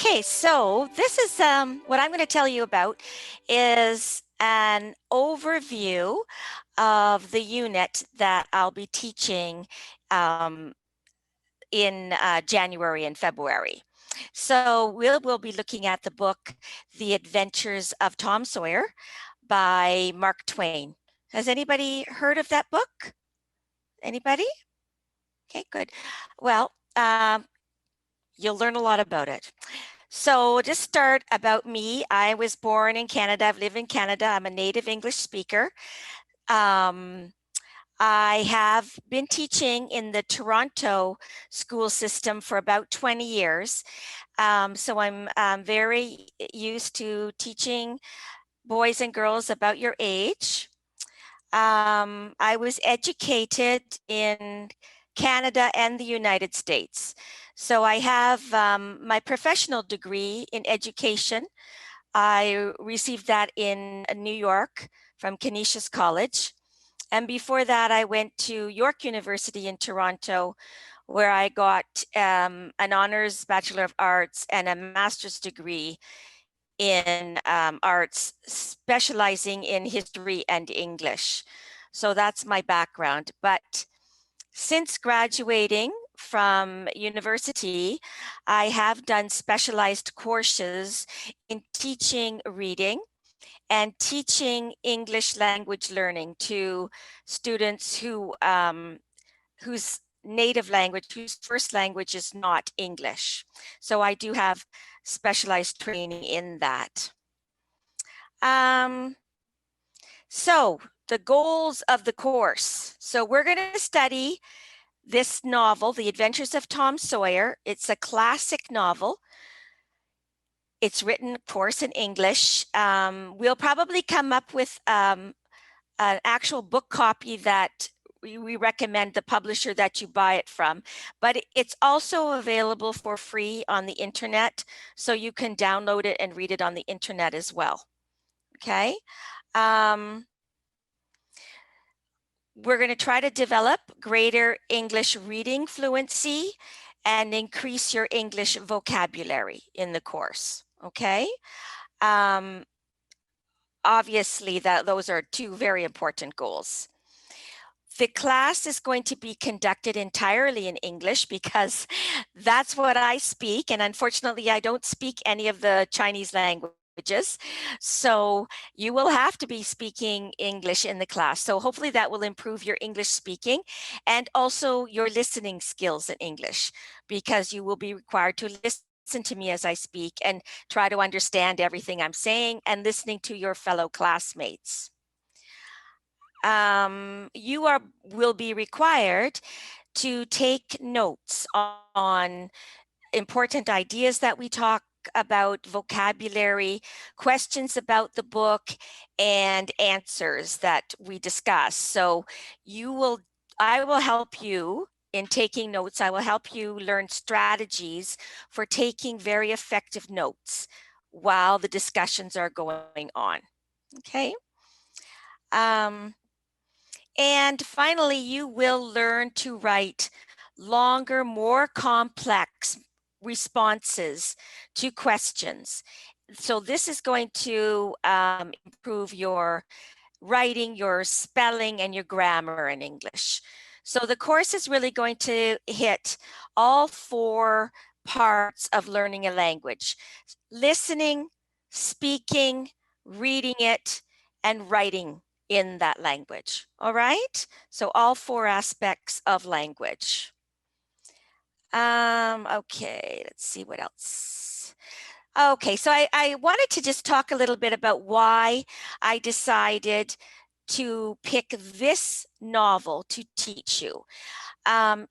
Okay, so this is what I'm going to tell you about is an overview of the unit that I'll be teaching in January and February. So we'll be looking at the book, The Adventures of Tom Sawyer by Mark Twain. Has anybody heard of that book? Anybody? Okay, good. Well, you'll learn a lot about it. So to start about me, I was born in Canada. I've lived in Canada. I'm a native English speaker. I have been teaching in the Toronto school system for about 20 years. So I'm very used to teaching boys and girls about your age. I was educated in Canada and the United States. So I have my professional degree in education. I received that in New York from Canisius College. And before that, I went to York University in Toronto, where I got an honors Bachelor of Arts and a master's degree in arts, specializing in history and English. So that's my background. But since graduating from university, I have done specialized courses in teaching reading and teaching English language learning to students who whose native language, whose first language is not English. So I do have specialized training in that. So the goals of the course. So we're going to study this novel, The Adventures of Tom Sawyer. It's a classic novel. It's written, of course, in English. We'll probably come up with an actual book copy that we recommend the publisher that you buy it from, but it's also available for free on the internet, so you can download it and read it on the internet as well. Okay. We're going to try to develop greater English reading fluency and increase your English vocabulary in the course. Okay. Obviously, those are two very important goals. The class is going to be conducted entirely in English because that's what I speak. And unfortunately, I don't speak any of the Chinese languages. So you will have to be speaking English in the class. So hopefully that will improve your English speaking and also your listening skills in English, because you will be required to listen to me as I speak and try to understand everything I'm saying and listening to your fellow classmates. You will be required to take notes on important ideas that we talk about, vocabulary, questions about the book, and answers that we discuss. So I will help you in taking notes. I will help you learn strategies for taking very effective notes while the discussions are going on. Okay. And finally, you will learn to write longer, more complex responses to questions. So this is going to improve your writing, your spelling, and your grammar in English. So the course is really going to hit all four parts of learning a language: listening, speaking, reading it, and writing in that language. All right, so all four aspects of language. Okay, let's see what else. Okay, so I wanted to just talk a little bit about why I decided to pick this novel to teach you.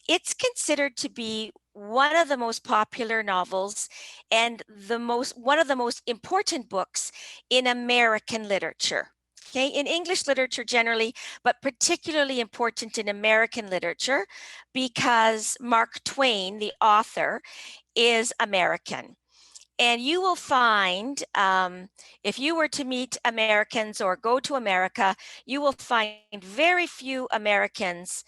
It's considered to be one of the most popular novels and one of the most important books in American literature. Okay, in English literature generally, but particularly important in American literature because Mark Twain, the author, is American. And you will find, if you were to meet Americans or go to America, you will find very few Americans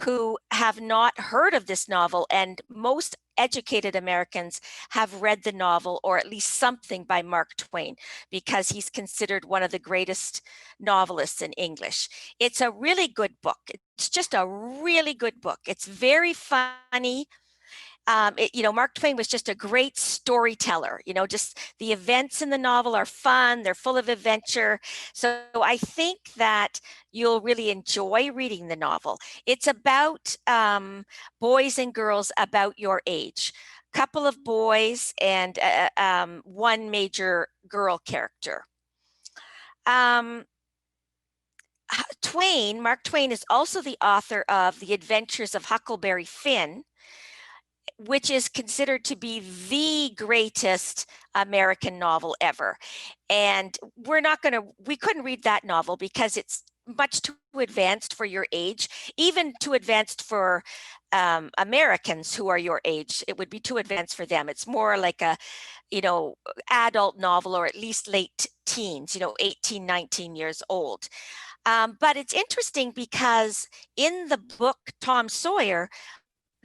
who have not heard of this novel, and most educated Americans have read the novel, or at least something by Mark Twain, because he's considered one of the greatest novelists in English. It's a really good book. It's just a really good book. It's very funny. Mark Twain was just a great storyteller. Just the events in the novel are fun. They're full of adventure. So I think that you'll really enjoy reading the novel. It's about boys and girls about your age. Couple of boys and one major girl character. Mark Twain is also the author of The Adventures of Huckleberry Finn, which is considered to be the greatest American novel ever. And we couldn't read that novel because it's much too advanced for your age, even too advanced for Americans who are your age. It would be too advanced for them. It's more like a, adult novel, or at least late teens, 18, 19 years old. But it's interesting because in the book, Tom Sawyer,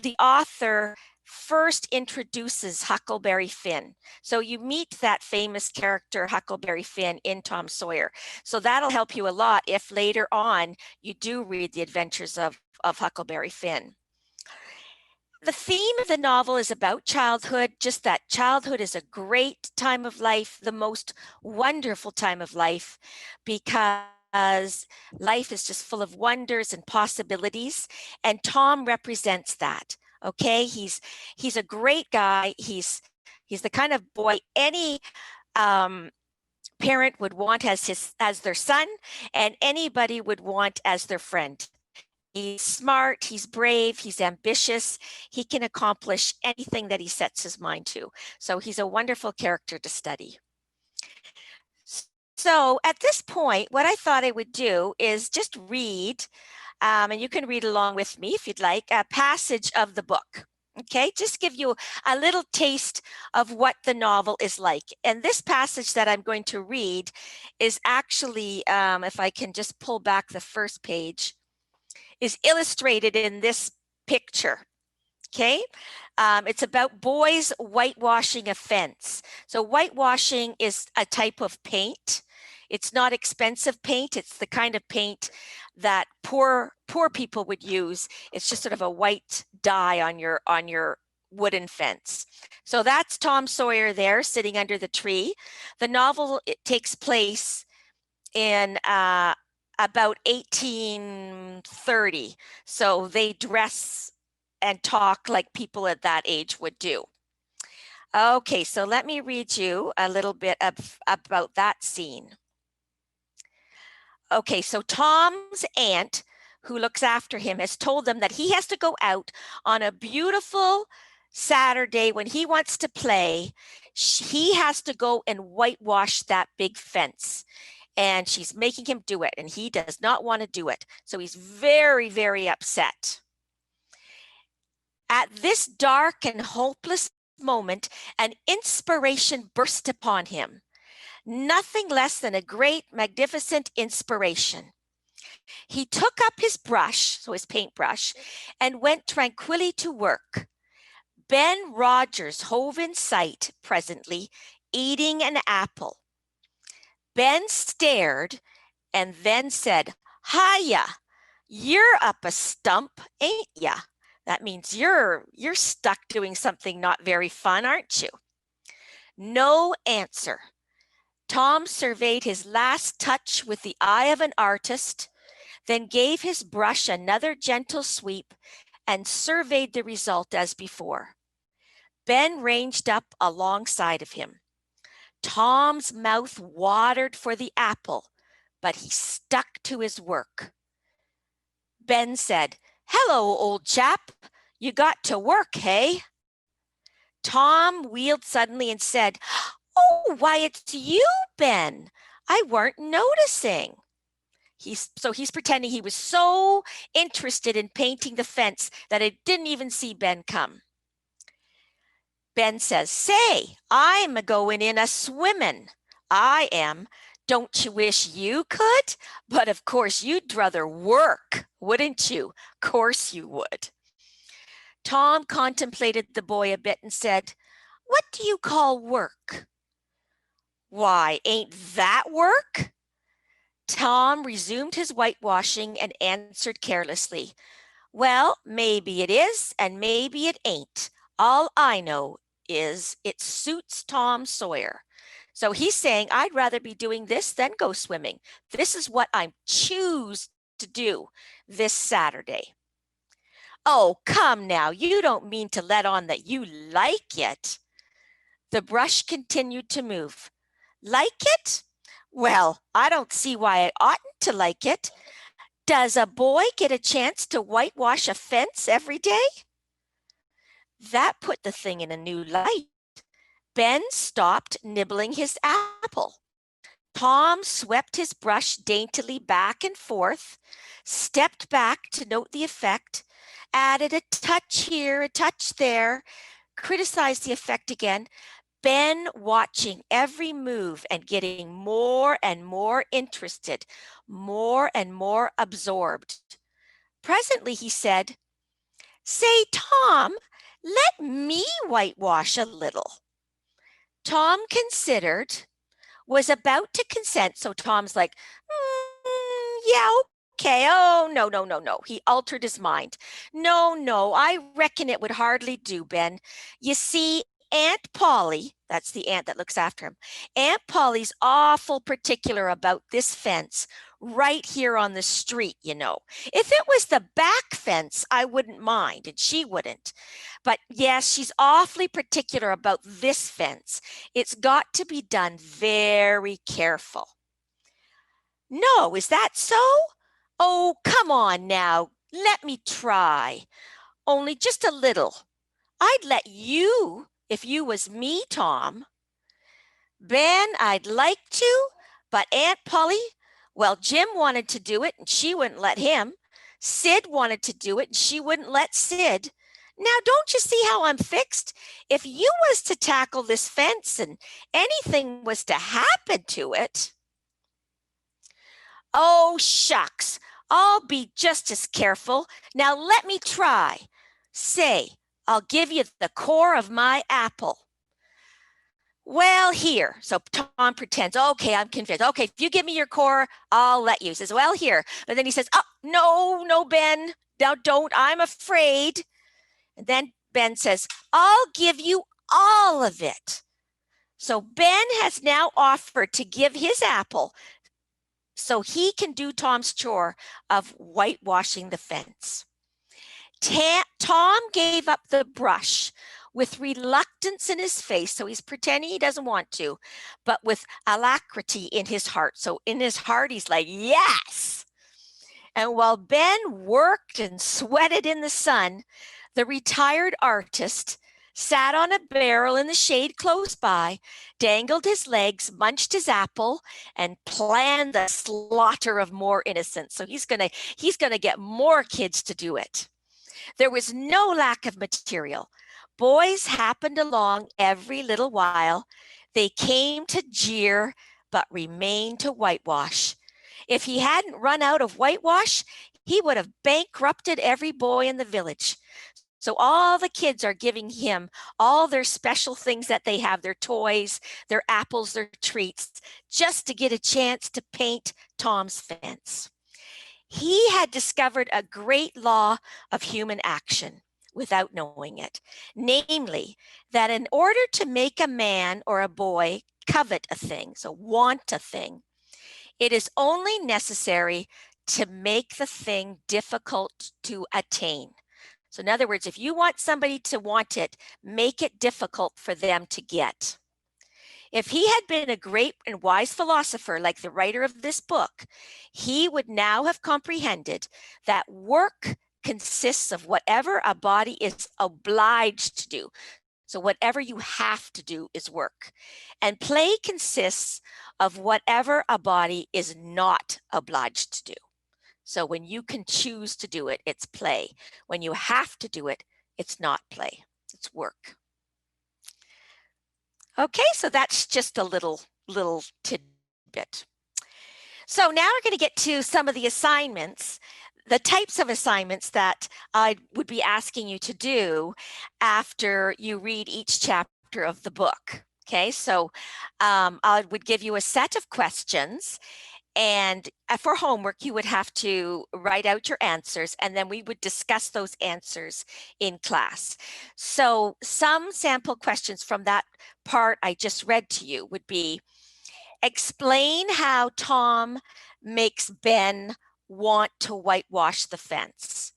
the author first introduces Huckleberry Finn. So you meet that famous character, Huckleberry Finn, in Tom Sawyer. So that'll help you a lot if later on you do read The Adventures of Huckleberry Finn. The theme of the novel is about childhood, just that childhood is a great time of life, the most wonderful time of life, because life is just full of wonders and possibilities, and Tom represents that. Okay, he's a great guy. He's the kind of boy any parent would want as their son, and anybody would want as their friend. He's smart, he's brave, he's ambitious. He can accomplish anything that he sets his mind to. So he's a wonderful character to study. So at this point, what I thought I would do is just read, and you can read along with me if you'd like, a passage of the book. Okay, just give you a little taste of what the novel is like. And this passage that I'm going to read is actually, if I can just pull back the first page, is illustrated in this picture. Okay, it's about boys whitewashing a fence. So whitewashing is a type of paint. It's not expensive paint. It's the kind of paint that poor people would use. It's just sort of a white dye on your wooden fence. So that's Tom Sawyer there sitting under the tree. The novel, it takes place in about 1830. So they dress and talk like people at that age would do. Okay, so let me read you a little bit about that scene. Okay, so Tom's aunt, who looks after him, has told them that he has to go out on a beautiful Saturday when he wants to play. He has to go and whitewash that big fence. And she's making him do it, and he does not want to do it. So he's very, very upset. At this dark and hopeless moment, an inspiration burst upon him. Nothing less than a great, magnificent inspiration. He took up his brush, so his paintbrush, and went tranquilly to work. Ben Rogers hove in sight presently, eating an apple. Ben stared and then said, "Hiya, you're up a stump, ain't ya?" That means you're stuck doing something not very fun, aren't you? No answer. Tom surveyed his last touch with the eye of an artist, then gave his brush another gentle sweep and surveyed the result as before. Ben ranged up alongside of him. Tom's mouth watered for the apple, but he stuck to his work. Ben said, "Hello, old chap. You got to work, hey?" Tom wheeled suddenly and said, "Oh, why, it's you, Ben. I weren't noticing." He's pretending he was so interested in painting the fence that he didn't even see Ben come. Ben says, "Say, I'm a-going in a-swimmin'. I am. Don't you wish you could? But of course you'd rather work, wouldn't you? Of course you would. Tom contemplated the boy a bit and said, "What do you call work?" "Why, ain't that work?" Tom resumed his whitewashing and answered carelessly, "Well, maybe it is and maybe it ain't. All I know is it suits Tom Sawyer." So he's saying, I'd rather be doing this than go swimming. This is what I choose to do this Saturday. "Oh, come now, you don't mean to let on that you like it." The brush continued to move. "Like it? Well, I don't see why I oughtn't to like it. Does a boy get a chance to whitewash a fence every day?" That put the thing in a new light. Ben stopped nibbling his apple. Tom swept his brush daintily back and forth, stepped back to note the effect, added a touch here, a touch there, criticized the effect again, Ben watching every move and getting more and more interested, more and more absorbed. Presently he said, "Say, Tom, let me whitewash a little." Tom considered, was about to consent, so Tom's like, "Yeah, okay. Oh, no. He altered his mind. No, I reckon it would hardly do, Ben. You see, Aunt Polly," that's the aunt that looks after him, "Aunt Polly's awful particular about this fence right here on the street, you know. If it was the back fence, I wouldn't mind, and she wouldn't. But yes, she's awfully particular about this fence. It's got to be done very careful." "No, is that so? Oh, come on now, let me try. Only just a little. I'd let you if you was me, Tom." "Ben, I'd like to, but Aunt Polly, well, Jim wanted to do it and she wouldn't let him. Sid wanted to do it and she wouldn't let Sid. Now, don't you see how I'm fixed? If you was to tackle this fence and anything was to happen to it..." "Oh, shucks, I'll be just as careful. Now let me try. Say, I'll give you the core of my apple." "Well, here." So Tom pretends, "Okay, I'm convinced. Okay, if you give me your core, I'll let you." He says, "Well, here." But then he says, "Oh, no, Ben. Now don't. I'm afraid." And then Ben says, "I'll give you all of it." So Ben has now offered to give his apple so he can do Tom's chore of whitewashing the fence. Tom gave up the brush with reluctance in his face, so he's pretending he doesn't want to, but with alacrity in his heart. So in his heart, he's like, yes. And while Ben worked and sweated in the sun, the retired artist sat on a barrel in the shade close by, dangled his legs, munched his apple, and planned the slaughter of more innocents. So he's gonna get more kids to do it. There was no lack of material. Boys happened along every little while. They came to jeer, but remained to whitewash. If he hadn't run out of whitewash, he would have bankrupted every boy in the village. So all the kids are giving him all their special things that they have, their toys, their apples, their treats, just to get a chance to paint Tom's fence. He had discovered a great law of human action without knowing it, namely that in order to make a man or a boy covet a thing, so want a thing, it is only necessary to make the thing difficult to attain. So in other words, if you want somebody to want it, make it difficult for them to get. If he had been a great and wise philosopher like the writer of this book, he would now have comprehended that work consists of whatever a body is obliged to do. So whatever you have to do is work. And play consists of whatever a body is not obliged to do. So when you can choose to do it, it's play. When you have to do it, it's not play, it's work. Okay, so that's just a little tidbit. So now we're going to get to some of the assignments, the types of assignments that I would be asking you to do after you read each chapter of the book. Okay, so I would give you a set of questions, and for homework, you would have to write out your answers, and then we would discuss those answers in class. So some sample questions from that part I just read to you would be, explain how Tom makes Ben want to whitewash the fence.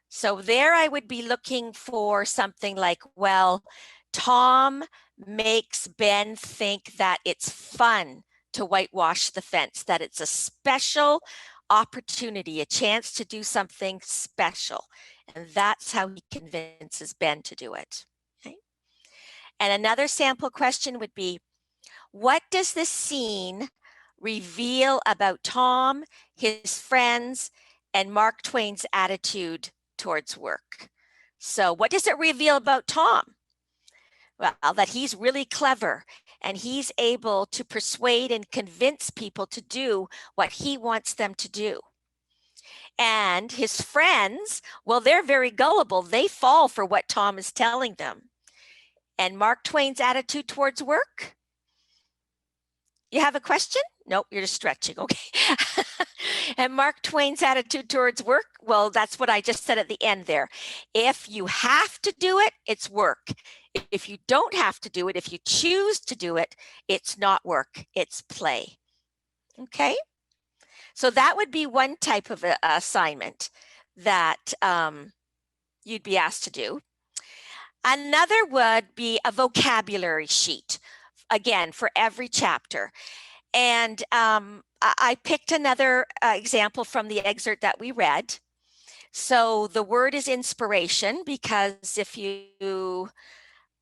So there I would be looking for something like, well, Tom makes Ben think that it's fun to whitewash the fence, that it's a special opportunity, a chance to do something special. And that's how he convinces Ben to do it. Okay? And another sample question would be, what does this scene reveal about Tom, his friends, and Mark Twain's attitude towards work? So what does it reveal about Tom? Well, that he's really clever and he's able to persuade and convince people to do what he wants them to do. And his friends, well, they're very gullible. They fall for what Tom is telling them. And Mark Twain's attitude towards work? You have a question? Nope, you're just stretching, okay. And Mark Twain's attitude towards work? Well, that's what I just said at the end there. If you have to do it, it's work. If you don't have to do it, if you choose to do it, it's not work, it's play. Okay? So that would be one type of assignment that you'd be asked to do. Another would be a vocabulary sheet, again, for every chapter. And I picked another example from the excerpt that we read. So the word is inspiration, because if you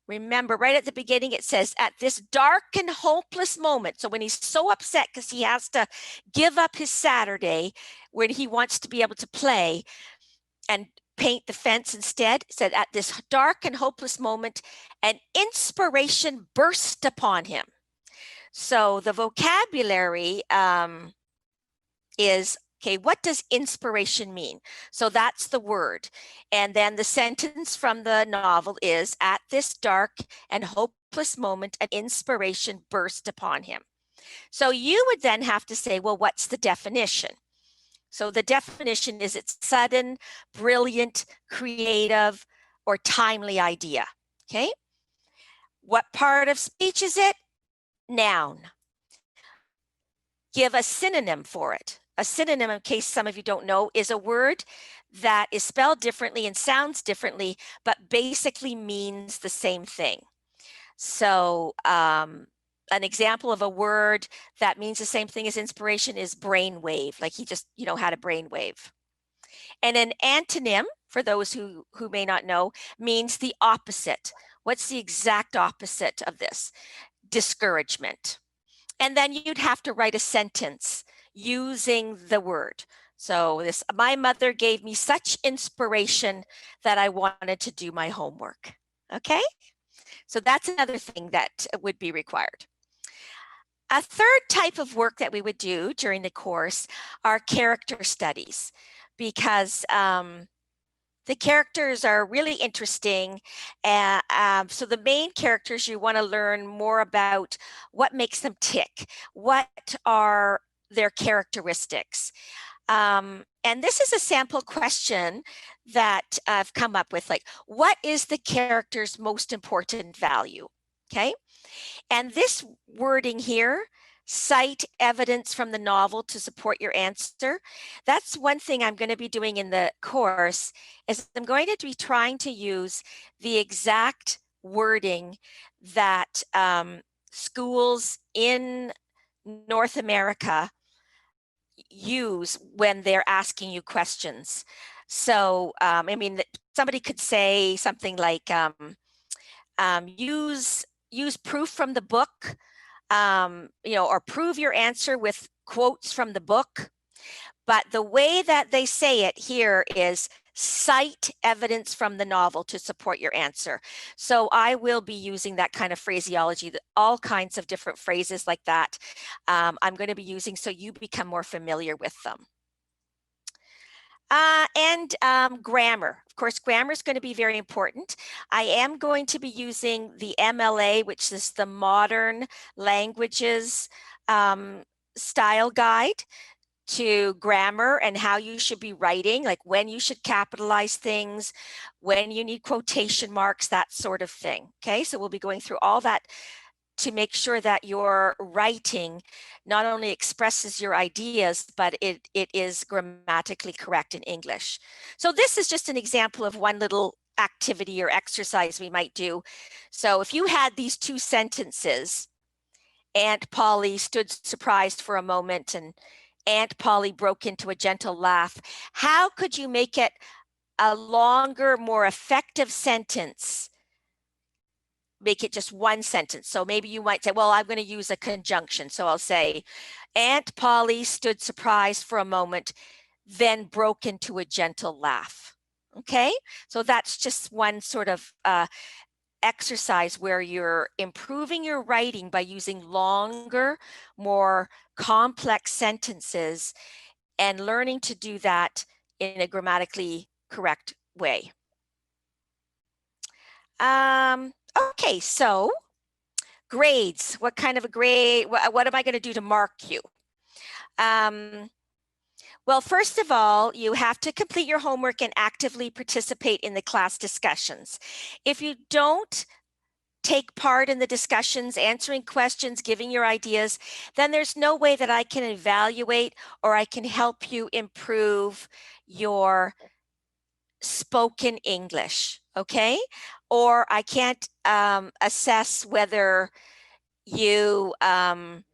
remember right at the beginning, it says, at this dark and hopeless moment. So when he's so upset because he has to give up his Saturday when he wants to be able to play and paint the fence instead, it said, at this dark and hopeless moment, an inspiration burst upon him. So the vocabulary is, okay, what does inspiration mean? So that's the word. And then the sentence from the novel is, at this dark and hopeless moment, an inspiration burst upon him. So you would then have to say, well, what's the definition? So the definition is, it's sudden, brilliant, creative, or timely idea. Okay. What part of speech is it? Noun. Give a synonym for it. A synonym, in case some of you don't know, is a word that is spelled differently and sounds differently, but basically means the same thing. So an example of a word that means the same thing as inspiration is brainwave, like he just, had a brainwave. And an antonym, for those who may not know, means the opposite. What's the exact opposite of this? Discouragement. And then you'd have to write a sentence using the word. So this, my mother gave me such inspiration that I wanted to do my homework. Okay, so that's another thing that would be required. A third type of work that we would do during the course are character studies, because the characters are really interesting. So the main characters, you want to learn more about what makes them tick. What are their characteristics? And this is a sample question that I've come up with, like, what is the character's most important value? Okay. And this wording here, cite evidence from the novel to support your answer. That's one thing I'm going to be doing in the course, is I'm going to be trying to use the exact wording that schools in North America use when they're asking you questions. So, I mean, somebody could say something like, use proof from the book, or prove your answer with quotes from the book. But the way that they say it here is, cite evidence from the novel to support your answer. So I will be using that kind of phraseology, all kinds of different phrases like that I'm going to be using so you become more familiar with them. And grammar. Of course, grammar is going to be very important. I am going to be using the MLA, which is the Modern Languages Style Guide to grammar and how you should be writing, like when you should capitalize things, when you need quotation marks, that sort of thing. Okay, so we'll be going through all that to make sure that your writing not only expresses your ideas, but it is grammatically correct in English. So this is just an example of one little activity or exercise we might do. So if you had these two sentences, Aunt Polly stood surprised for a moment and Aunt Polly broke into a gentle laugh. How could you make it a longer, more effective sentence? Make it just one sentence. So maybe you might say, well, I'm going to use a conjunction. So I'll say, Aunt Polly stood surprised for a moment, then broke into a gentle laugh. Okay, so that's just one sort of exercise where you're improving your writing by using longer, more complex sentences and learning to do that in a grammatically correct way. Okay, so grades. What kind of a grade? What am I going to do to mark you? Well, first of all, you have to complete your homework and actively participate in the class discussions. If you don't take part in the discussions, answering questions, giving your ideas, then there's no way that I can evaluate or I can help you improve your spoken English, okay? Or I can't assess whether you can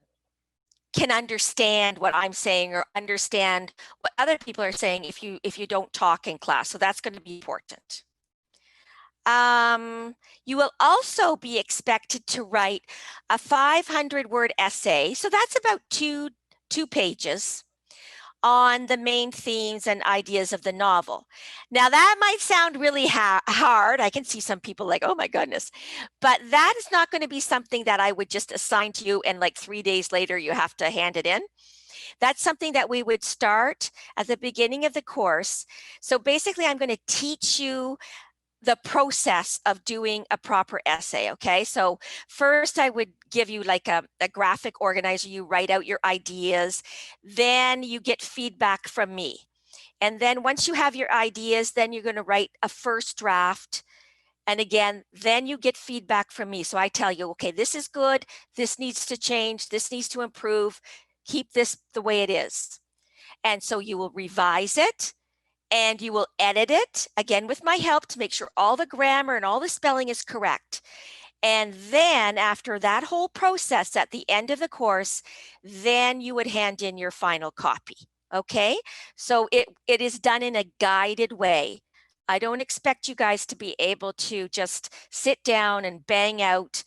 understand what I'm saying or understand what other people are saying if you don't talk in class. So that's going to be important. You will also be expected to write a 500-word essay. So that's about two pages on the main themes and ideas of the novel. Now that might sound really hard. I can see some people like, oh my goodness, but that is not going to be something that I would just assign to you and like 3 days later you have to hand it in. That's something that we would start at the beginning of the course. So basically I'm going to teach you the process of doing a proper essay. Okay, so first I would give you like a graphic organizer. You write out your ideas, then you get feedback from me. And then once you have your ideas, then you're going to write a first draft. And again, then you get feedback from me. So I tell you, okay, this is good. This needs to change. This needs to improve. Keep this the way it is. And so you will revise it. And you will edit it, again, with my help to make sure all the grammar and all the spelling is correct. And then after that whole process at the end of the course, then you would hand in your final copy, okay? So it is done in a guided way. I don't expect you guys to be able to just sit down and bang out,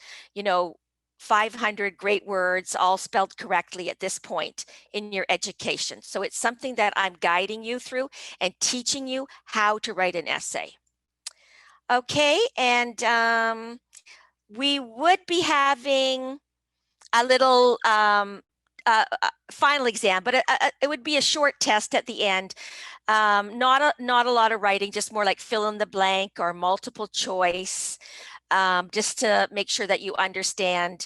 500 great words all spelled correctly at this point in your education. So it's something that I'm guiding you through and teaching you how to write an essay. Okay, and we would be having a little final exam, but it would be a short test at the end. Not a lot of writing, just more like fill in the blank or multiple choice. Just to make sure that you understand,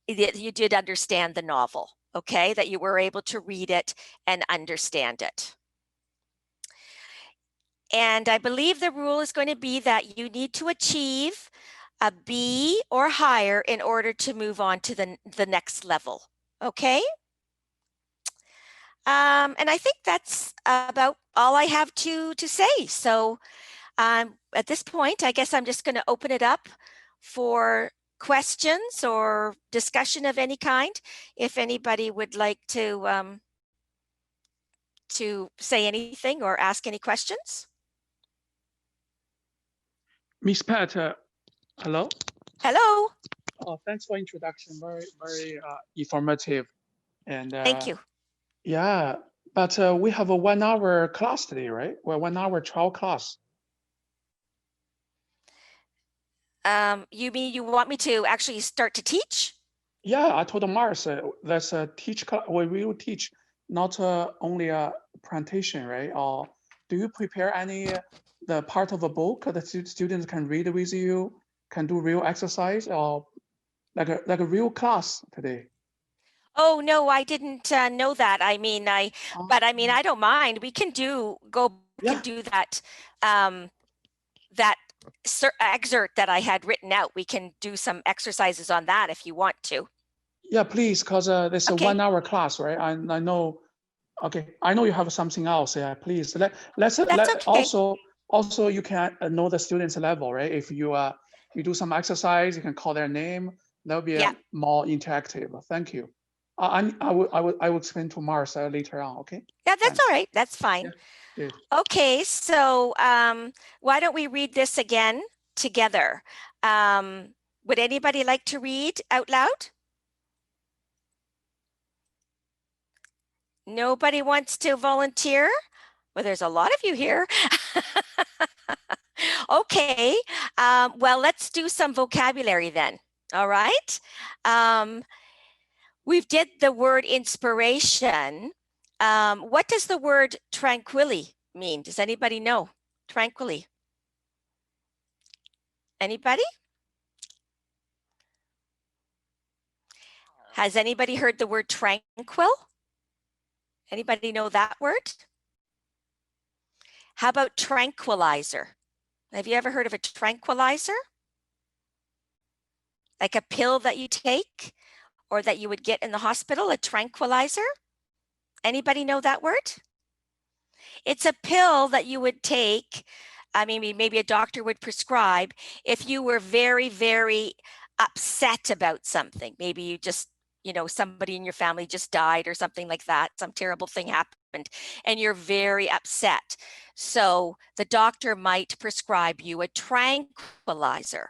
that you did understand the novel, okay? That you were able to read it and understand it. And I believe the rule is going to be that you need to achieve a B or higher in order to move on to the next level, okay? And I think that's about all I have to say. So at this point, I guess I'm just going to open it up for questions or discussion of any kind. If anybody would like to say anything or ask any questions. Miss Pat, hello. Hello. Oh, thanks for introduction. Very informative. And thank you. Yeah, But we have a 1 hour class today, right? Well, 1 hour trial class. You mean you want me to actually start to teach? Yeah, I told Mars that's a teach class. We will teach not only a presentation, right? Or do you prepare any the part of a book that students can read with you, can do real exercise, or like a real class today? Oh no, I didn't know that. I mean, but I mean, I don't mind. We can go back and do that. That excerpt that I had written out. We can do some exercises on that if you want to. Yeah, please, because there's Okay. a 1 hour class, right? I know. Okay, I know you have something else. Yeah, please let's okay. also you can know the students level, right? If you do some exercise, you can call their name. That'll be more interactive. Thank you. I will explain to Mars later on. Okay. Yeah, that's all right. That's fine. Yeah, good. Okay, so why don't we read this again together? Would anybody like to read out loud? Nobody wants to volunteer? Well, there's a lot of you here. Okay, well, let's do some vocabulary then. All right. We've did the word inspiration. What does the word tranquilly mean? Does anybody know? Tranquilly. Anybody? Has anybody heard the word tranquil? Anybody know that word? How about tranquilizer? Have you ever heard of a tranquilizer? Like a pill that you take or that you would get in the hospital, a tranquilizer? Anybody know that word? It's a pill that you would take. I mean, maybe a doctor would prescribe if you were very, very upset about something. Maybe you just, somebody in your family just died or something like that. Some terrible thing happened and you're very upset. So the doctor might prescribe you a tranquilizer.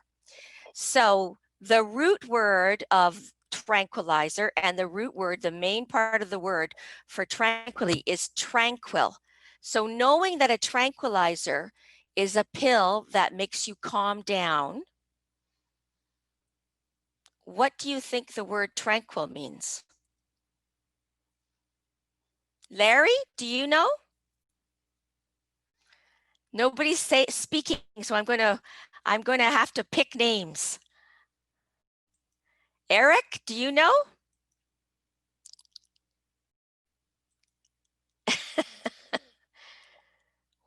So the root word of tranquilizer and the root word, the main part of the word for tranquilly is tranquil. So knowing that a tranquilizer is a pill that makes you calm down, what do you think the word tranquil means? Larry, do you know? Nobody's speaking, so I'm going to have to pick names. Eric, do you know?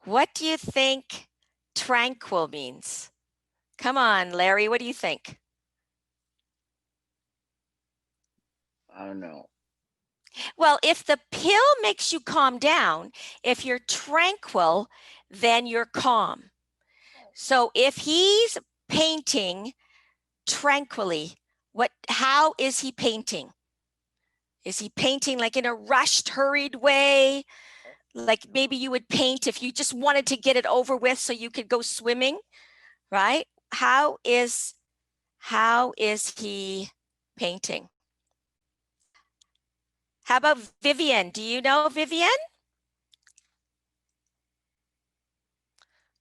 What do you think tranquil means? Come on, Larry, what do you think? I don't know. Well, if the pill makes you calm down, if you're tranquil, then you're calm. So if he's painting tranquilly, how is he painting? Is he painting like in a rushed, hurried way? Like maybe you would paint if you just wanted to get it over with so you could go swimming, right? How is he painting? How about Vivian? Do you know Vivian?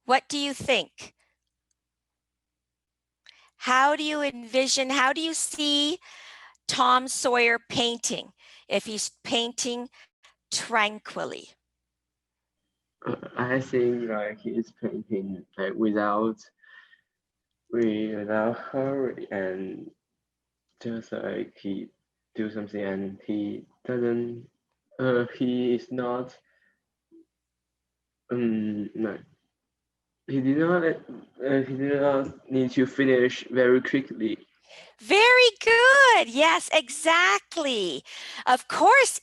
What do you think? How do you see Tom Sawyer painting if he's painting tranquilly? I think like he's painting like without hurry and just like he do something and he doesn't he is not no. He did not need to finish very quickly. Very good. Yes, exactly. Of course,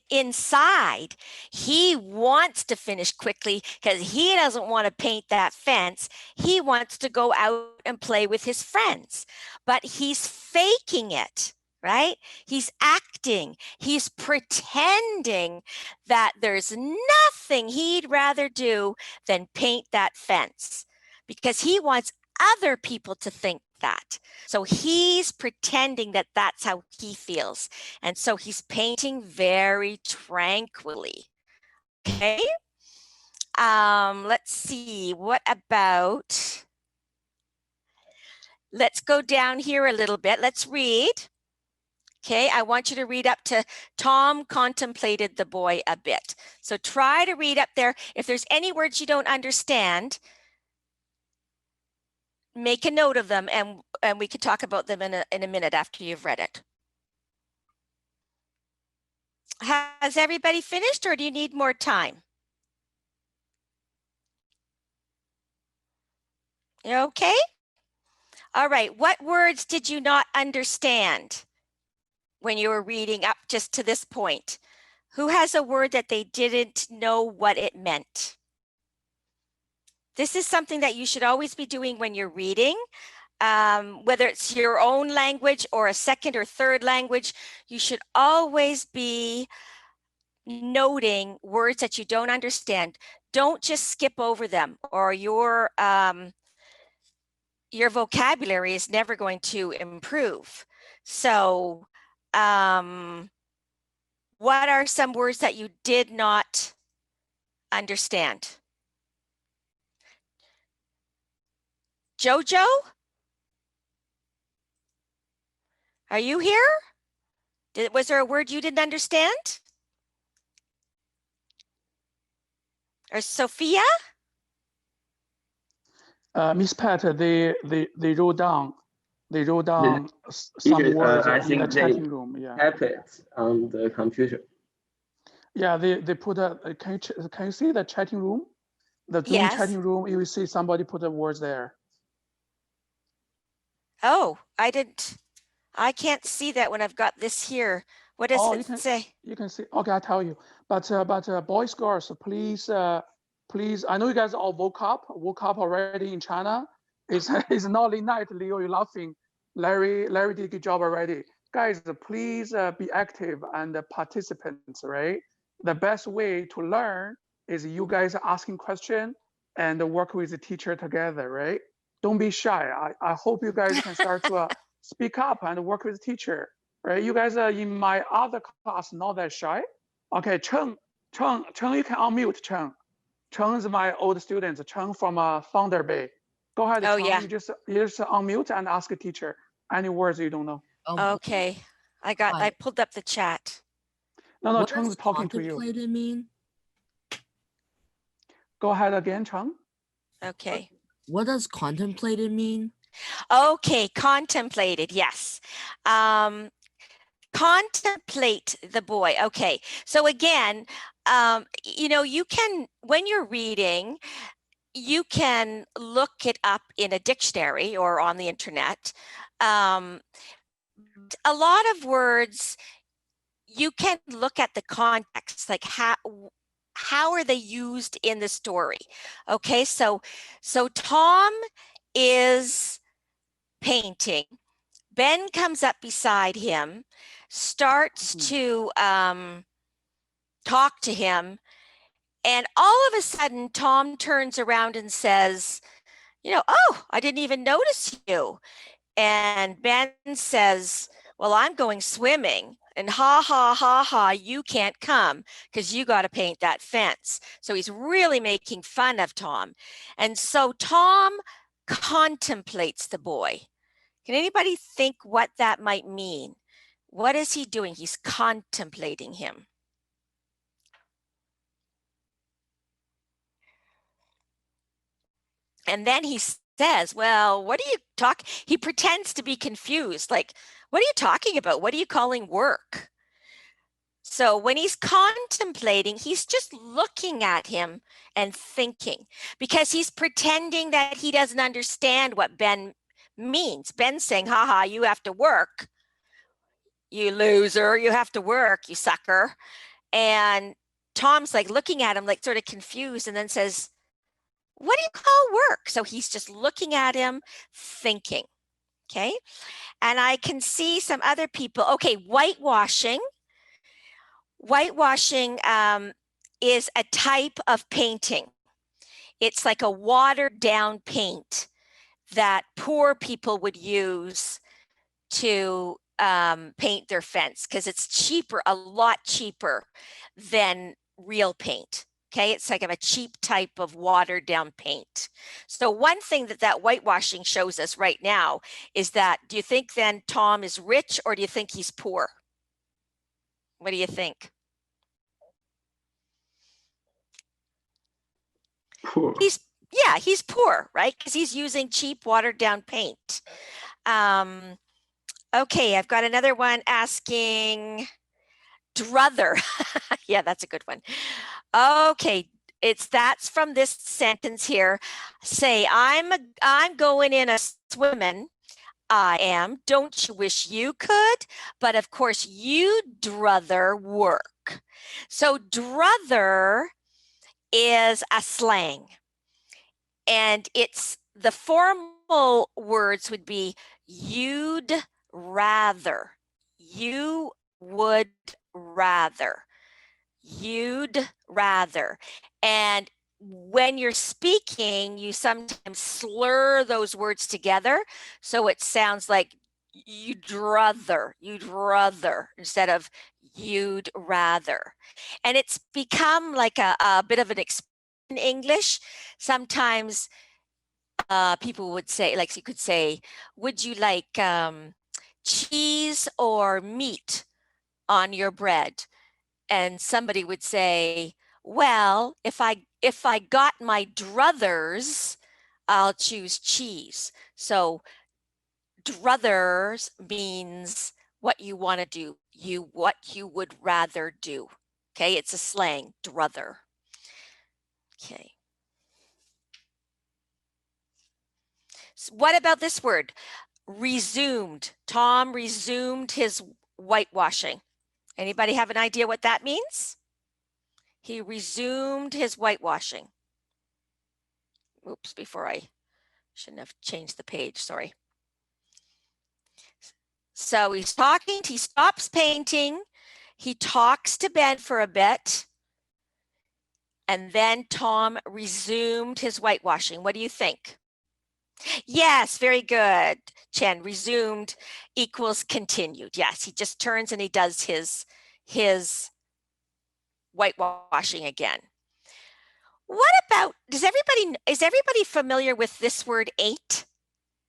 inside, he wants to finish quickly because he doesn't want to paint that fence. He wants to go out and play with his friends, but he's faking it, right? He's acting. He's pretending that there's nothing he'd rather do than paint that fence because he wants other people to think that. So he's pretending that that's how he feels. And so he's painting very tranquilly. Okay. Let's see, what about, let's go down here a little bit. Let's read. Okay, I want you to read up to Tom contemplated the boy a bit. So try to read up there. If there's any words you don't understand, make a note of them and we could talk about them in a minute after you've read it. Has everybody finished or do you need more time? Okay. All right. What words did you not understand when you were reading up just to this point? Who has a word that they didn't know what it meant? This is something that you should always be doing when you're reading, whether it's your own language or a second or third language. You should always be noting words that you don't understand. Don't just skip over them, or your vocabulary is never going to improve. So what are some words that you did not understand? Jojo? Are you here? Was there a word you didn't understand? Or Sophia? Miss Pat, they wrote down some Teacher, words I in the think chatting room. Yeah. Type it on the computer. Yeah, they put a. Can you see the chatting room? The Zoom Yes. chatting room. You will see somebody put the words there. Oh, I can't see that when I've got this here. What does it say? You can see. Okay, I'll tell you. But boys, girls, please. I know you guys all woke up already in China. It's not late night. Leo, you're laughing. Larry did a good job already. Guys, please be active and participants, right? The best way to learn is you guys asking questions and work with the teacher together, right? Don't be shy. I hope you guys can start to speak up and work with the teacher, right? You guys are in my other class, not that shy. Okay, Cheng, you can unmute, Cheng. Cheng is my old student, Cheng from Founder Bay. Go ahead, Oh, Cheng. yeah. You just unmute and ask a teacher any words you don't know. Okay, I pulled up the chat. No, what Cheng's does talking to you. contemplated mean? Go ahead again, Cheng. Okay. What does contemplated mean? Okay, contemplated, yes. Contemplate the boy. Okay, so again, you know, you can, when you're reading, you can look it up in a dictionary or on the internet. A lot of words, you can look at the context, like how are they used in the story? Okay, so Tom is painting. Ben comes up beside him, starts to talk to him, and all of a sudden Tom turns around and says, you know, oh, I didn't even notice you. And Ben says, well, I'm going swimming. And ha, ha, ha, ha, you can't come because you got to paint that fence. So he's really making fun of Tom. And so Tom contemplates the boy. Can anybody think what that might mean? What is he doing? He's contemplating him. And then he says, well, what are you talking? He pretends to be confused. Like, what are you talking about? What are you calling work? So when he's contemplating, he's just looking at him and thinking, because he's pretending that he doesn't understand what Ben means. Ben's saying, haha, you have to work. You loser, you have to work, you sucker. And Tom's like looking at him like sort of confused, and then says, what do you call work? So he's just looking at him, thinking, okay? And I can see some other people. Okay, whitewashing. Whitewashing is a type of painting. It's like a watered down paint that poor people would use to paint their fence because it's cheaper, a lot cheaper than real paint. Okay, it's like a cheap type of watered down paint. So one thing that whitewashing shows us right now is that, do you think then Tom is rich or do you think he's poor? What do you think? Poor. He's poor, right? Because he's using cheap watered down paint. Okay, I've got another one asking druther. Yeah, that's a good one. Okay, that's from this sentence here. Say, I'm going in a swimming. I am. Don't you wish you could? But of course, you'd druther work. So druther is a slang. And it's the formal words would be you'd rather. You would rather. You'd rather. And when you're speaking, you sometimes slur those words together. So it sounds like you'd rather instead of you'd rather. And it's become like a bit of an expression in English. Sometimes people would say, like you could say, would you like cheese or meat on your bread? And somebody would say, well, if I got my druthers, I'll choose cheese. So druthers means what you want to do, what you would rather do. Okay, it's a slang, druther. Okay. So what about this word? Resumed. Tom resumed his whitewashing. Anybody have an idea what that means? He resumed his whitewashing. Oops, I shouldn't have changed the page, sorry. So he's talking, he stops painting, he talks to Ben for a bit, and then Tom resumed his whitewashing. What do you think? Yes, very good, Chen. Resumed equals continued. Yes, he just turns and he does his whitewashing again. What about, is everybody familiar with this word ain't?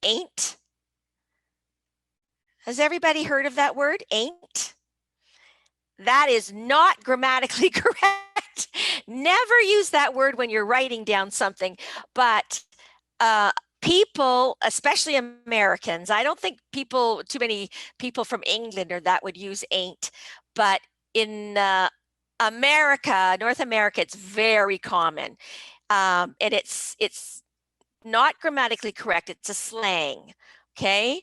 Ain't? Has everybody heard of that word, ain't? That is not grammatically correct. Never use that word when you're writing down something, but people, especially Americans, I don't think too many people from England or that would use ain't, but in America, North America, it's very common. And it's not grammatically correct. It's a slang, okay?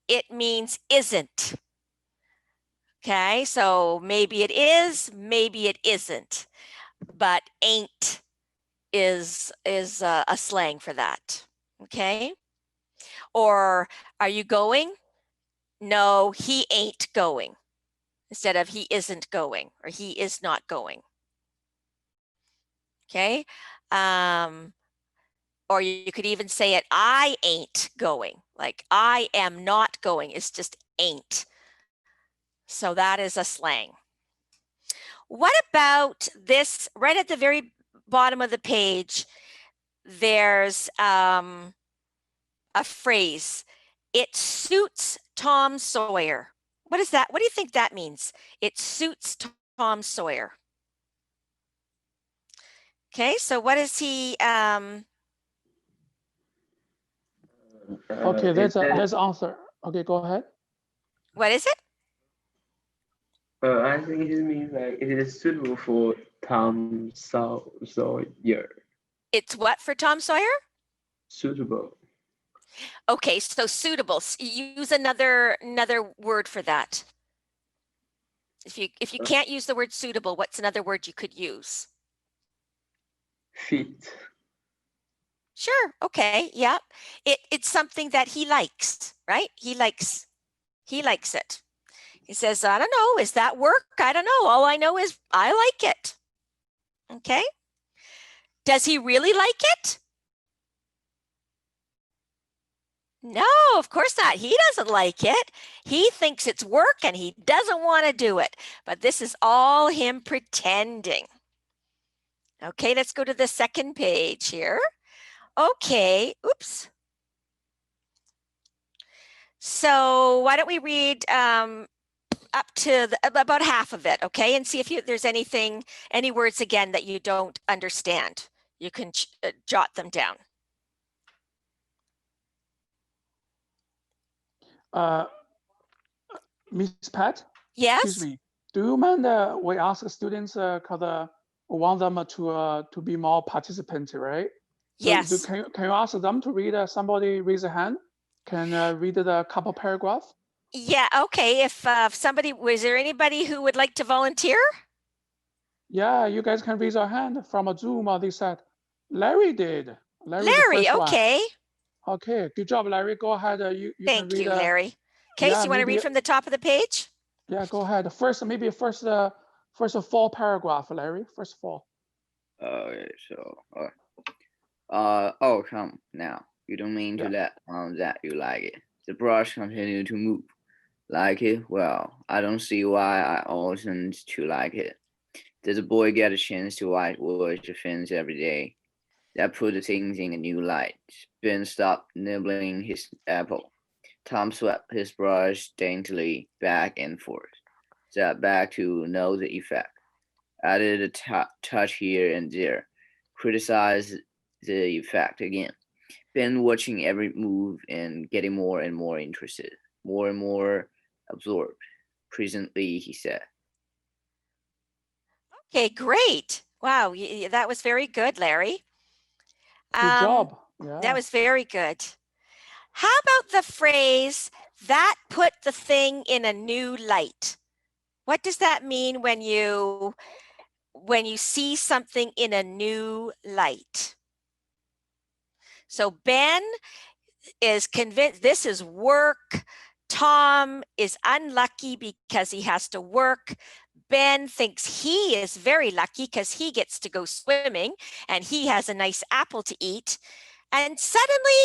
It means isn't. Okay, so maybe it is, maybe it isn't, but ain't is a slang for that. Okay, or are you going? No, he ain't going, instead of he isn't going or he is not going. Okay, or you could even say it, I ain't going, like I am not going. It's just ain't. So that is a slang. What about this? Right at the very bottom of the page, there's a phrase. It suits Tom Sawyer. What is that? What do you think that means? It suits Tom Sawyer. Okay, so what is he? Okay, that's answer. Okay, go ahead. What is it? I think it means like it is suitable for Tom Sawyer. It's what for Tom Sawyer? Suitable. Okay, so suitable. Use another word for that. If you can't use the word suitable, what's another word you could use? Fit. Sure. Okay. Yeah. It's something that he likes, right? He likes it. He says, I don't know, is that work? I don't know. All I know is I like it. Okay. Does he really like it? No, of course not. He doesn't like it. He thinks it's work and he doesn't want to do it. But this is all him pretending. Okay, let's go to the second page here. Okay, oops. So why don't we read up to about half of it, okay? And see if there's any words again that you don't understand. You can jot them down. Miss Pat? Yes? Excuse me. Do you mind we ask students because we want them to be more participant, right? Yes. So can you ask them to read? Somebody raise a hand. Can read the couple paragraph? Yeah, okay. If somebody, was there anybody who would like to volunteer? Yeah, you guys can raise your hand from a Zoom. They said Larry did. Larry, okay. Okay, good job, Larry. Go ahead. You Thank can read. you, Larry. Okay, so you want to read from the top of the page? Yeah, go ahead. First 4 paragraph, Larry. First 4. Okay, so oh come now. You don't mean to let on that you like it. The brush continued to move. Like it? Well, I don't see why I oughtn't to like it. Does a boy get a chance to whitewash the fence every day? That put things in a new light. Ben stopped nibbling his apple. Tom swept his brush daintily back and forth, sat back to note the effect, added a touch here and there, criticized the effect again. Ben watching every move and getting more and more interested, more and more absorbed. Presently, he said, Okay, great. Wow, that was very good, Larry. Good job. Yeah. That was very good. How about the phrase, that put the thing in a new light? What does that mean when you see something in a new light? So Ben is convinced this is work. Tom is unlucky because he has to work. Ben thinks he is very lucky because he gets to go swimming and he has a nice apple to eat. And suddenly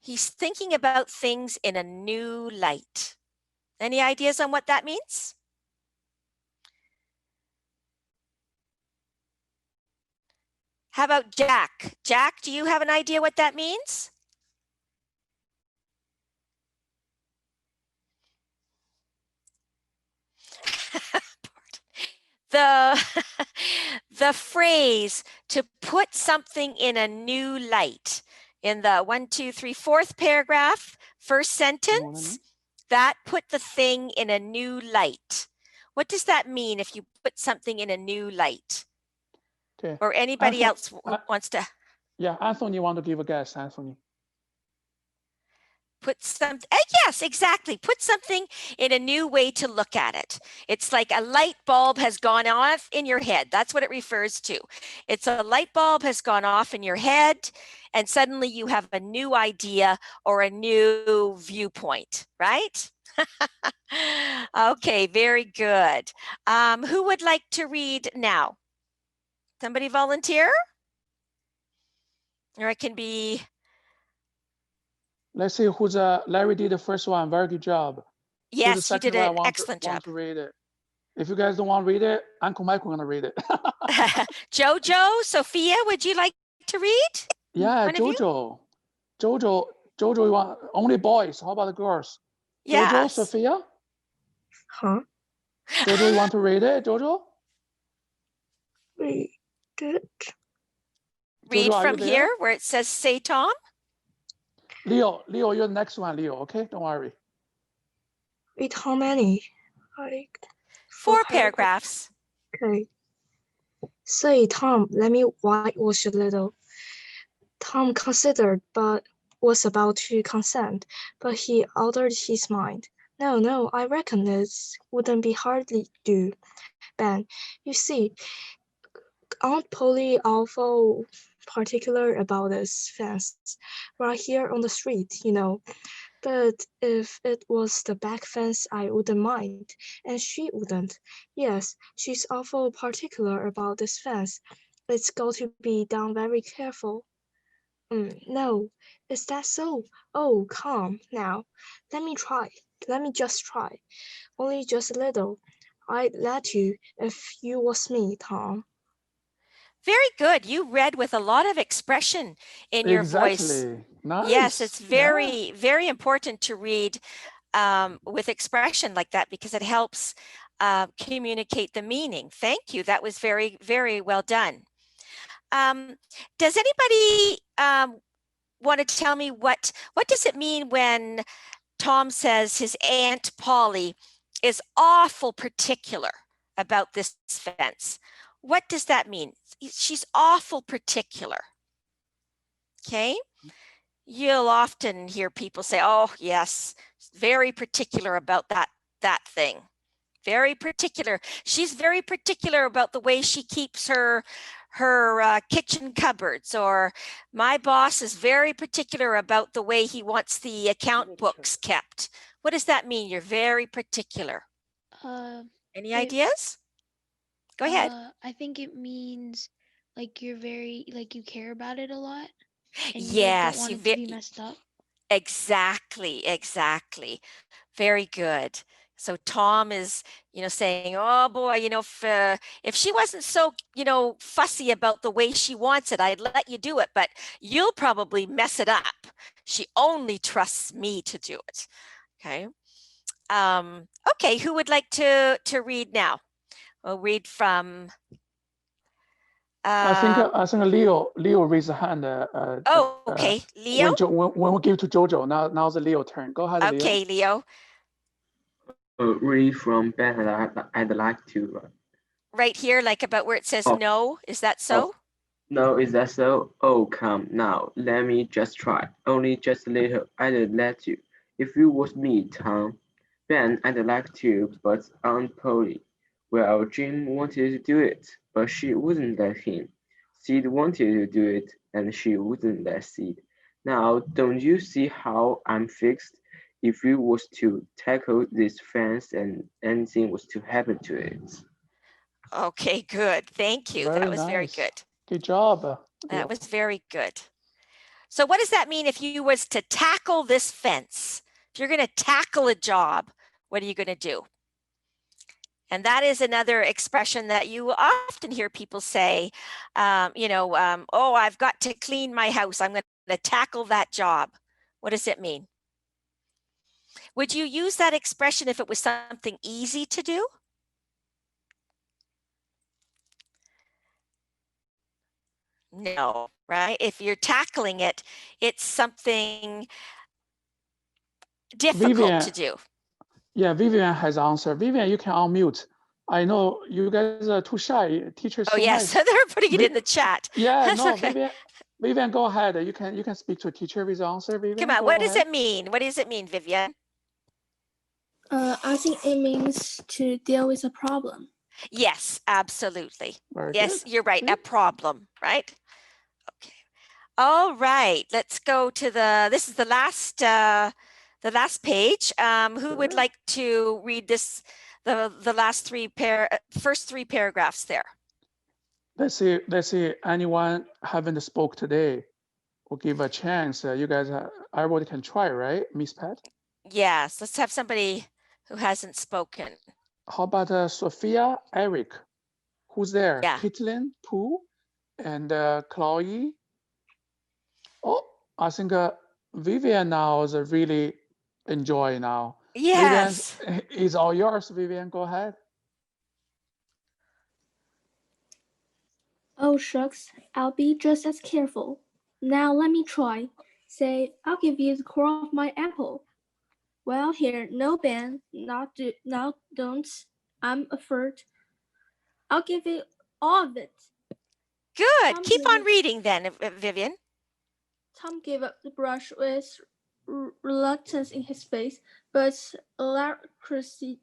he's thinking about things in a new light. Any ideas on what that means? How about Jack? Jack, do you have an idea what that means? The phrase to put something in a new light in the 1, 2, 3, 4th paragraph, first sentence, that put the thing in a new light. What does that mean if you put something in a new light? Okay. Or anybody else wants to? Yeah, Anthony want to give a guess, Anthony. Put something, yes, exactly. Put something in a new way to look at it. It's like a light bulb has gone off in your head. That's what it refers to. It's a light bulb has gone off in your head and suddenly you have a new idea or a new viewpoint, right? Okay, very good. Who would like to read now? Somebody volunteer? Or it can be... Let's see who's Larry did the first one. Very good job. Yes, you did an excellent job. Want to read it. If you guys don't want to read it, Uncle Michael gonna read it. Jojo, Sophia, would you like to read? Yeah, Jojo. Jojo, you want only boys. How about the girls? Yes. Jojo, Sophia? Huh? Jojo, you want to read it, Jojo? Read it. Read Jojo, from here where it says, say Tom. Leo, you're the next one, Leo, okay? Don't worry. Read how many? Like 4 paragraphs. Okay. Say, Tom, let me whitewash a little. Tom considered, but was about to consent, but he altered his mind. No, I reckon this wouldn't be hardly do, Ben. You see, Aunt Polly awful particular about this fence right here on the street, you know. But if it was the back fence, I wouldn't mind, and she wouldn't. Yes, she's awful particular about this fence. It's got to be done very careful. No, is that so? Oh, come now. Let me just try. Only just a little. I'd let you if you was me, Tom. Very good. You read with a lot of expression in your voice. Nice. Yes, it's very, very important to read with expression like that because it helps communicate the meaning. Thank you. That was very, very well done. Does anybody want to tell me what does it mean when Tom says his Aunt Polly is awful particular about this fence? What does that mean? She's awful particular. Okay. You'll often hear people say, oh, yes, very particular about that thing. Very particular. She's very particular about the way she keeps her kitchen cupboards, or my boss is very particular about the way he wants the account books kept. What does that mean? You're very particular. Any ideas? Go ahead. I think it means like you're very, like you care about it a lot. And Yes, you don't want it to be messed up. Exactly. Very good. So Tom is, saying, oh boy, if she wasn't so, fussy about the way she wants it, I'd let you do it, but you'll probably mess it up. She only trusts me to do it. Okay. Okay. Who would like to read now? We'll read from. I think Leo raised a hand. Okay, Leo. When we give to Jojo, now's the Leo turn. Go ahead, Leo. Okay, Leo. Read from Ben. I'd like to. Right here, like about where it says no. Is that so? No, is that so? Oh, come now. Let me just try. Only just a little. I'd let you. If you was me, Tom. Ben, I'd like to, but Aunt Polly. Well, Jim wanted to do it, but she wouldn't let him. Sid wanted to do it, and she wouldn't let Sid. Now, don't you see how I'm fixed? If you was to tackle this fence and anything was to happen to it. Okay, good. Thank you. That was very good. Good job. That was very good. So what does that mean if you was to tackle this fence? If you're going to tackle a job, what are you going to do? And that is another expression that you often hear people say, oh, I've got to clean my house. I'm going to tackle that job. What does it mean? Would you use that expression if it was something easy to do? No, right? If you're tackling it, it's something difficult to do. Yeah, Vivian has answered. Vivian, you can unmute. I know you guys are too shy. Teachers. Oh yes, so they're putting it in the chat. Yeah, That's no, okay. Vivian, go ahead. You can speak to a teacher with the answer. Vivian, come on. What does it mean? What does it mean, Vivian? I think it means to deal with a problem. Yes, absolutely. Very yes, good. You're right. A problem, right? Okay. All right. Let's go to this is the last page. Who would like to read this? The last first three paragraphs there. Let's see. Anyone haven't spoke today, we'll give a chance. You guys, everybody can try, right, Miss Pat? Yes. Let's have somebody who hasn't spoken. How about Sophia, Eric? Who's there? Yeah. Caitlin, Pooh, and Chloe. Oh, I think Vivian now is really enjoy now. Yes. Vivian, it's all yours, Vivian. Go ahead. Oh, shucks. I'll be just as careful. Now let me try. Say, I'll give you the core of my apple. Well, here, no, Ben. Now don't. I'm afraid. I'll give you all of it. Good. Tom Keep on reading then, Vivian. Tom gave up the brush with reluctance in his face, but alacrity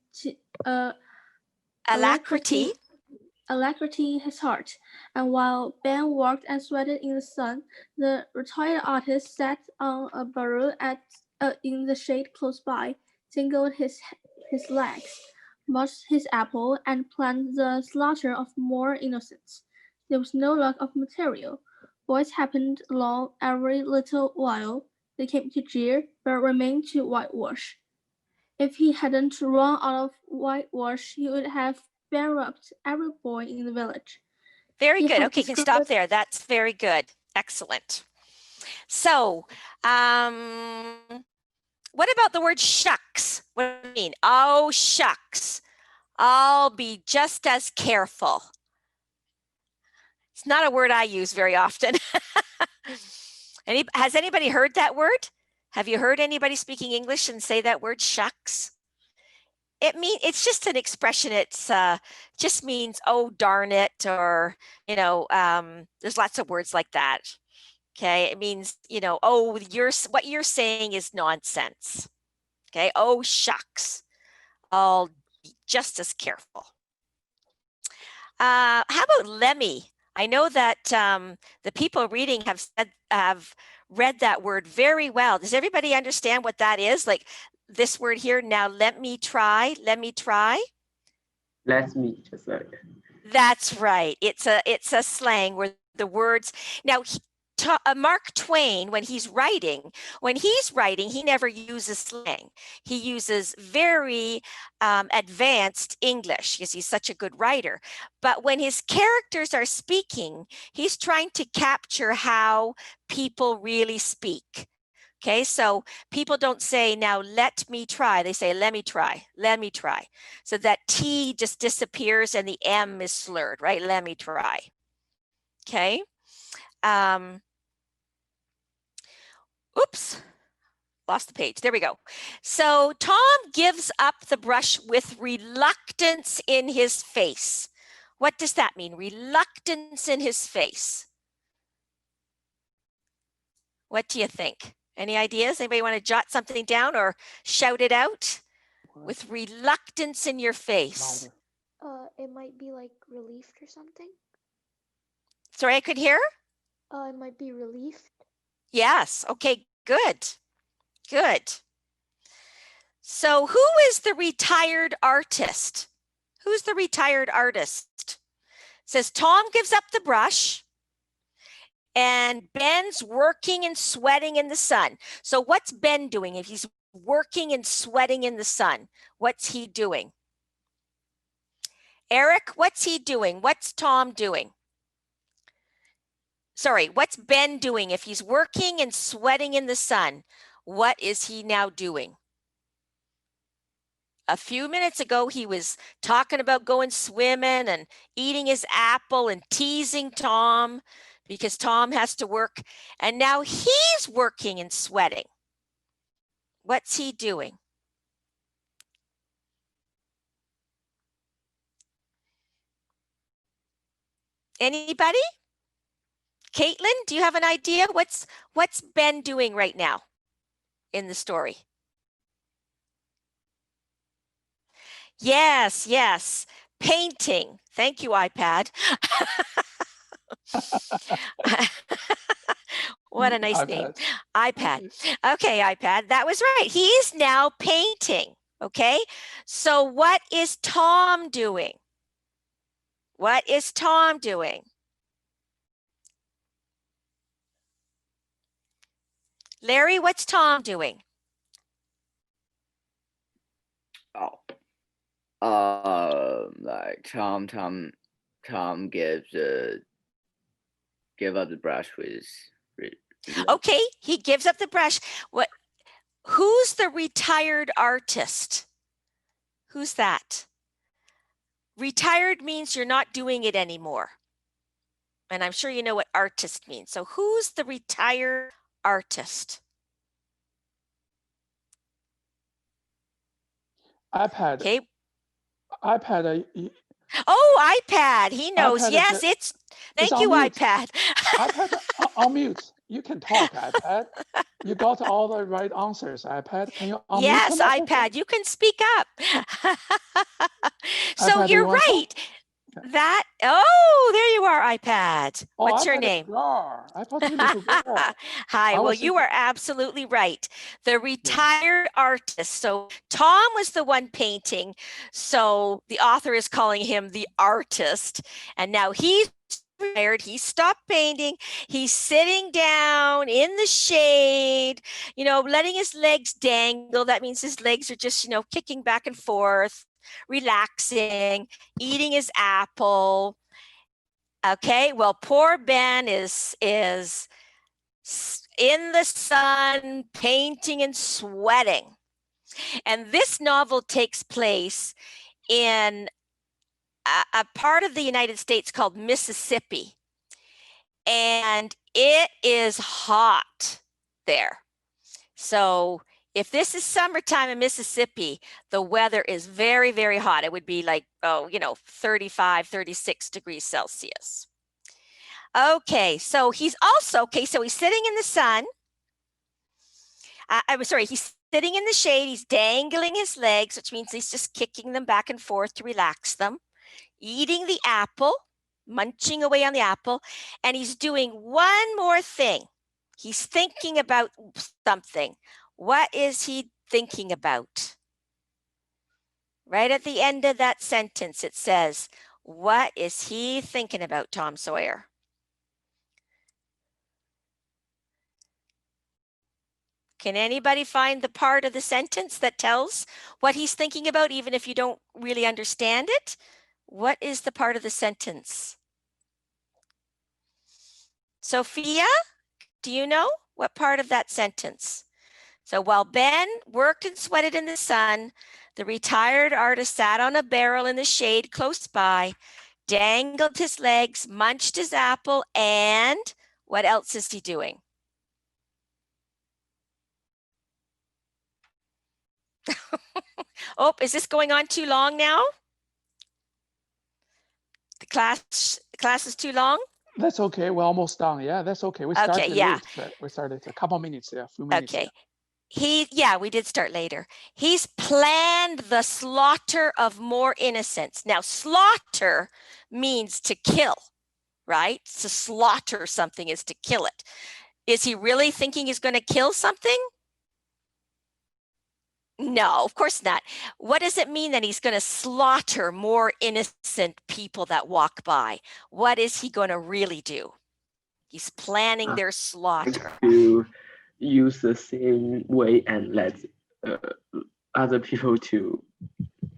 in his heart. And while Ben walked and sweated in the sun, the retired artist sat on a burrow in the shade close by, jingled his legs, mushed his apple, and planned the slaughter of more innocents. There was no lack of material. Boys happened along every little while. They came to jeer, but remained to whitewash. If he hadn't run out of whitewash, he would have bankrupt every boy in the village. Very good. Yeah, Okay, you it's can stop good. there. That's very good. Excellent. So, what about the word shucks? What do you mean? Oh, shucks. I'll be just as careful. It's not a word I use very often. Has anybody heard that word? Have you heard anybody speaking English and say that word shucks? It's just an expression. It's just means, oh, darn it, or, there's lots of words like that. Okay, it means, oh, what you're saying is nonsense. Okay, oh, shucks. I'll be just as careful. How about Lemmy? I know that the people reading have read that word very well. Does everybody understand what that is? Like this word here, now let me try, let me try. Let me just That's right. It's a slang where the words, now Mark Twain, when he's writing, he never uses slang. He uses very advanced English because he's such a good writer. But when his characters are speaking, he's trying to capture how people really speak. Okay, so people don't say, now let me try. They say, let me try, let me try. So that T just disappears and the M is slurred, right? Let me try. Okay. Oops, lost the page. There we go. So Tom gives up the brush with reluctance in his face. What does that mean? Reluctance in his face. What do you think? Any ideas? Anybody want to jot something down or shout it out? With reluctance in your face. It might be like relieved or something. Sorry, I could hear? It might be relieved. Yes. Okay, good. Good. So who is the retired artist? Who's the retired artist? It says Tom gives up the brush and Ben's working and sweating in the sun. So what's Ben doing? If he's working and sweating in the sun, what's he doing? Eric, what's he doing? What's Tom doing? Sorry, what's Ben doing? If he's working and sweating in the sun, what is he now doing? A few minutes ago, he was talking about going swimming and eating his apple and teasing Tom because Tom has to work. And now he's working and sweating. What's he doing? Anybody? Caitlin, do you have an idea? What's Ben doing right now in the story? Yes, yes, painting. Thank you, iPad. What a nice name. iPad. Okay, iPad, that was right. He's now painting, okay? So what is Tom doing? What is Tom doing? Larry, what's Tom doing? Like Tom give up the brush with. Okay, he gives up the brush. Who's the retired artist? Who's that? Retired means you're not doing it anymore. And I'm sure you know what artist means. So who's the retired artist? iPad. Okay. iPad. Oh, iPad. He knows. iPad yes, thank you, mute. iPad. iPad on mute. You can talk, iPad. You got all the right answers, iPad. Can you unmute? Yes, iPad, you can speak up. So iPad, you're right. That, oh, there you are, iPad. What's your name? I thought you little girl. Hi, well, you are absolutely right. The retired artist. So Tom was the one painting. So the author is calling him the artist. And now he's retired. He stopped painting. He's sitting down in the shade, letting his legs dangle. That means his legs are just, kicking back and forth, relaxing, eating his apple. Okay, well, poor Ben is in the sun, painting and sweating. And this novel takes place in a part of the United States called Mississippi. And it is hot there. So if this is summertime in Mississippi, the weather is very, very hot. It would be like, 35, 36 degrees Celsius. Okay, so he's sitting in the sun. He's sitting in the shade. He's dangling his legs, which means he's just kicking them back and forth to relax them, eating the apple, munching away on the apple, and he's doing one more thing. He's thinking about something. What is he thinking about? Right at the end of that sentence, it says, what is he thinking about, Tom Sawyer? Can anybody find the part of the sentence that tells what he's thinking about, even if you don't really understand it? What is the part of the sentence? Sophia, do you know what part of that sentence? So while Ben worked and sweated in the sun, the retired artist sat on a barrel in the shade close by, dangled his legs, munched his apple, and what else is he doing? Oh, is this going on too long now? The class is too long? That's okay. We're almost done. Yeah, that's okay. We started late. We started a couple minutes, a few minutes. Okay. We did start later. He's planned the slaughter of more innocents. Now, slaughter means to kill, right? To slaughter something is to kill it. Is he really thinking he's going to kill something? No, of course not. What does it mean that he's going to slaughter more innocent people that walk by? What is he going to really do? He's planning their slaughter. To use the same way and let other people to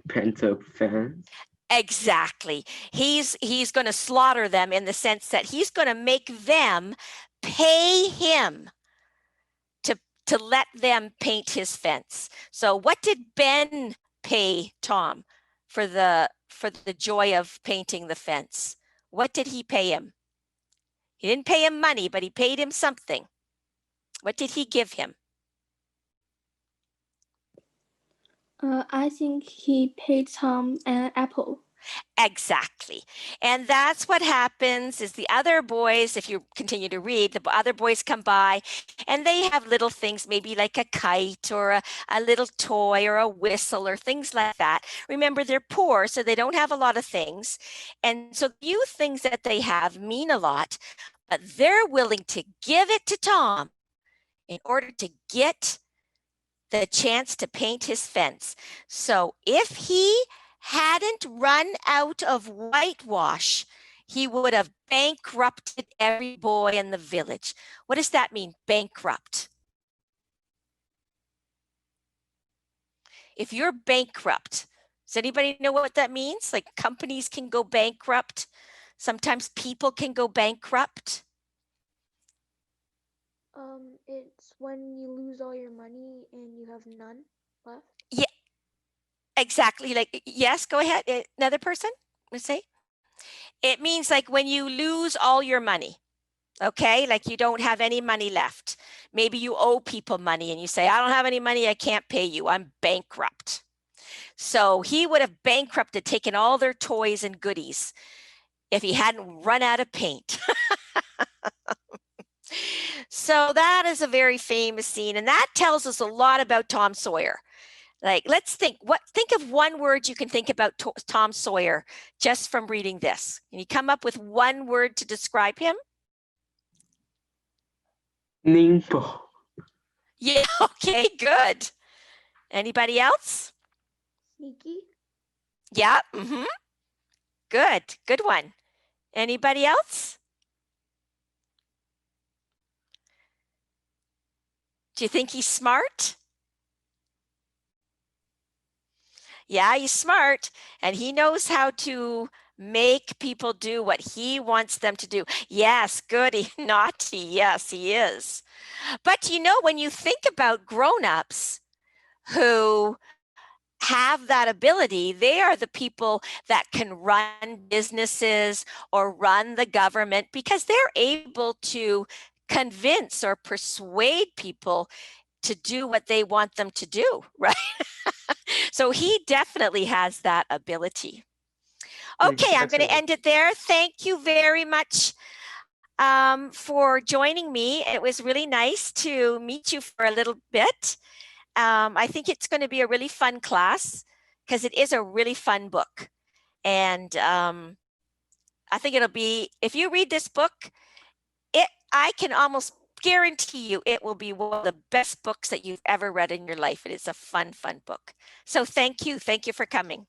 paint the fence. Exactly. He's going to slaughter them in the sense that he's going to make them pay him to let them paint his fence. So what did Ben pay Tom for the joy of painting the fence? What did he pay him? He didn't pay him money, but he paid him something. What did he give him? I think he paid Tom an apple. Exactly. And that's what happens is the other boys, if you continue to read, the other boys come by and they have little things, maybe like a kite or a little toy or a whistle or things like that. Remember, they're poor, so they don't have a lot of things. And so few things that they have mean a lot, but they're willing to give it to Tom in order to get the chance to paint his fence. So if he hadn't run out of whitewash, he would have bankrupted every boy in the village. What does that mean, bankrupt? If you're bankrupt, does anybody know what that means? Like companies can go bankrupt. Sometimes people can go bankrupt. It's when you lose all your money and you have none left. Yeah, exactly. Like, yes, go ahead. Another person would say. It means like when you lose all your money, okay? Like you don't have any money left. Maybe you owe people money and you say, I don't have any money, I can't pay you, I'm bankrupt. So he would have bankrupted, taken all their toys and goodies if he hadn't run out of paint. So that is a very famous scene, and that tells us a lot about Tom Sawyer. Like, let's think of one word you can think about Tom Sawyer just from reading this. Can you come up with one word to describe him? Nimble. Yeah, okay, good. Anybody else? Sneaky. Yeah, good one. Anybody else? Do you think he's smart? Yeah, he's smart, and he knows how to make people do what he wants them to do. Yes, goody, naughty. Yes, he is. But you know, when you think about grown-ups who have that ability, they are the people that can run businesses or run the government because they're able to convince or persuade people to do what they want them to do, right? So he definitely has that ability. Okay, I'm going to end it there. Thank you very much for joining me. It was really nice to meet you for a little bit. I think it's going to be a really fun class because it is a really fun book. And I think it'll be, if you read this book, I can almost guarantee you it will be one of the best books that you've ever read in your life. It is a fun, fun book. So thank you. Thank you for coming.